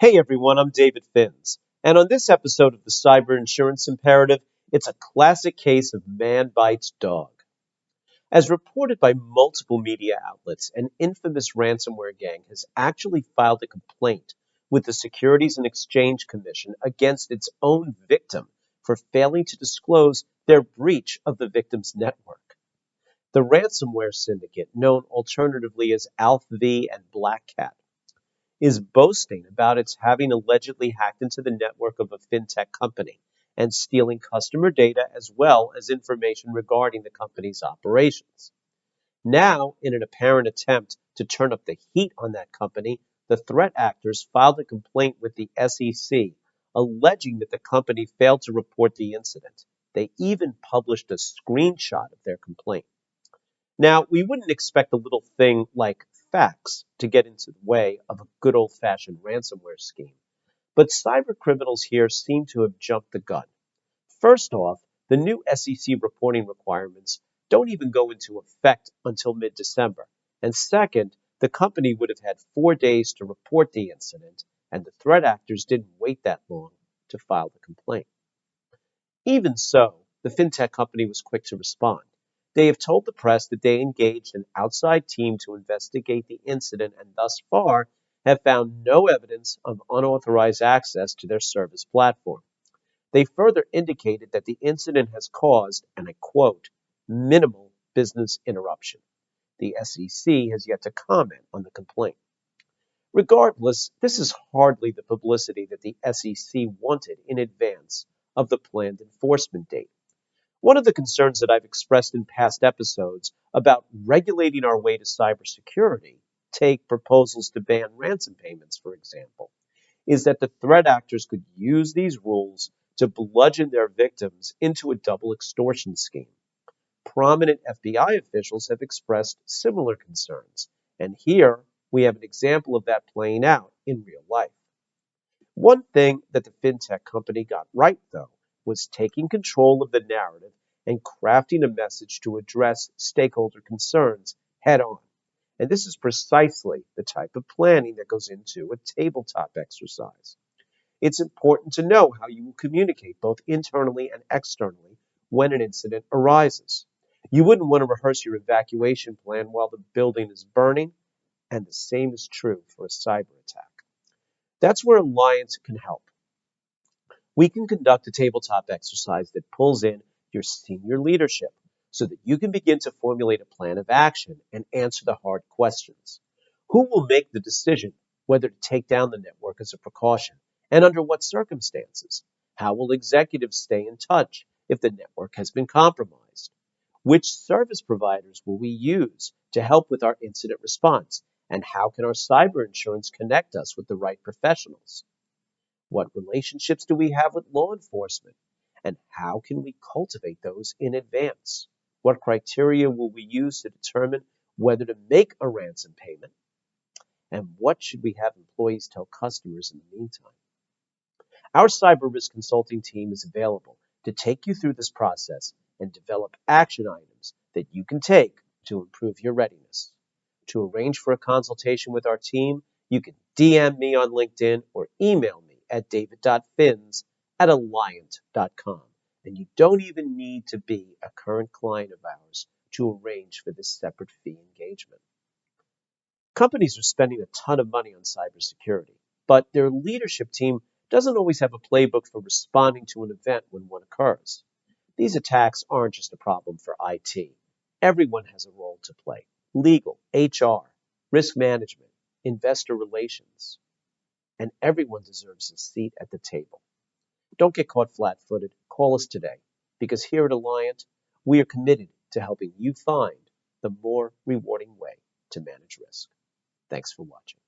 Hey everyone, I'm David Finz, and on this episode of the Cyber Insurance Imperative, it's a classic case of man bites dog. As reported by multiple media outlets, an infamous ransomware gang has actually filed a complaint with the Securities and Exchange Commission against its own victim for failing to disclose their breach of the victim's network. The ransomware syndicate, known alternatively as Alpha V and Black Cat, is boasting about its having allegedly hacked into the network of a fintech company and stealing customer data as well as information regarding the company's operations. Now, in an apparent attempt to turn up the heat on that company, the threat actors filed a complaint with the SEC alleging that the company failed to report the incident. They even published a screenshot of their complaint. Now, we wouldn't expect a little thing like facts to get into the way of a good old-fashioned ransomware scheme, but cyber criminals here seem to have jumped the gun. First off, the new SEC reporting requirements don't even go into effect until mid-December. And second, the company would have had 4 days to report the incident, and the threat actors didn't wait that long to file the complaint. Even so, the fintech company was quick to respond. They have told the press that they engaged an outside team to investigate the incident and thus far have found no evidence of unauthorized access to their service platform. They further indicated that the incident has caused, and I quote, minimal business interruption. The SEC has yet to comment on the complaint. Regardless, this is hardly the publicity that the SEC wanted in advance of the planned enforcement date. One of the concerns that I've expressed in past episodes about regulating our way to cybersecurity, take proposals to ban ransom payments, for example, is that the threat actors could use these rules to bludgeon their victims into a double extortion scheme. Prominent FBI officials have expressed similar concerns, and here we have an example of that playing out in real life. One thing that the fintech company got right, though, was taking control of the narrative and crafting a message to address stakeholder concerns head on. And this is precisely the type of planning that goes into a tabletop exercise. It's important to know how you will communicate both internally and externally when an incident arises. You wouldn't want to rehearse your evacuation plan while the building is burning, and the same is true for a cyber attack. That's where Alliance can help. We can conduct a tabletop exercise that pulls in your senior leadership so that you can begin to formulate a plan of action and answer the hard questions. Who will make the decision whether to take down the network as a precaution and under what circumstances? How will executives stay in touch if the network has been compromised? Which service providers will we use to help with our incident response? And how can our cyber insurance connect us with the right professionals? What relationships do we have with law enforcement? And how can we cultivate those in advance? What criteria will we use to determine whether to make a ransom payment? And what should we have employees tell customers in the meantime? Our cyber risk consulting team is available to take you through this process and develop action items that you can take to improve your readiness. To arrange for a consultation with our team, you can DM me on LinkedIn or email me at david.fins@alliant.com. And you don't even need to be a current client of ours to arrange for this separate fee engagement. Companies are spending a ton of money on cybersecurity, but their leadership team doesn't always have a playbook for responding to an event when one occurs. These attacks aren't just a problem for IT. Everyone has a role to play: legal, HR, risk management, investor relations, and everyone deserves a seat at the table. Don't get caught flat-footed. Call us today, because here at Alliant, we are committed to helping you find the more rewarding way to manage risk. Thanks for watching.